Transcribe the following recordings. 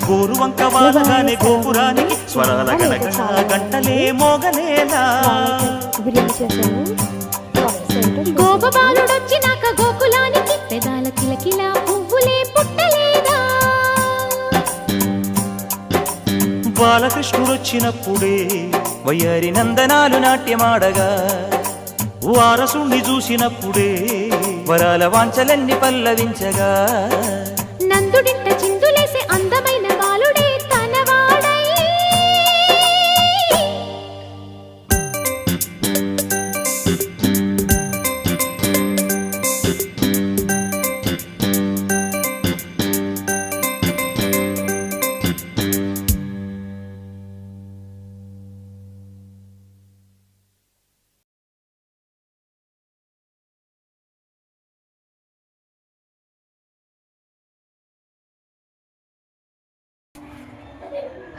గోరువంక వాదగానే గోపురానికి స్వరాల గణగణ గంటలే మోగనేలా. గోపబాలుడొచ్చినాక గోకులానికి పెదాల కిలకిలా పువ్వులే పుట్టలేదా. బాలకృష్ణుడొచ్చినప్పుడే వయ్యారి నందనాలు నాట్యమాడగా, వారసుండి చూసినప్పుడే వరాల వాంఛలన్నీ పల్లవించగా, నందుడింట చిందులేసే అందమైన బాలుడే తనవాడై.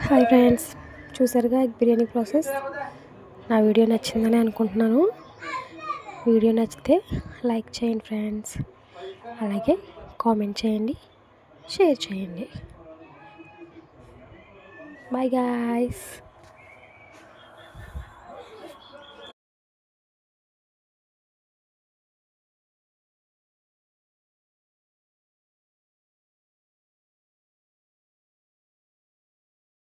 హాయ్ ఫ్రెండ్స్, చూసారుగా ఎగ్ బిర్యానీ ప్రాసెస్. నా వీడియో నచ్చిందని అనుకుంటున్నాను. వీడియో నచ్చితే లైక్ చేయండి ఫ్రెండ్స్, అలాగే కామెంట్ చేయండి, షేర్ చేయండి. Bye guys.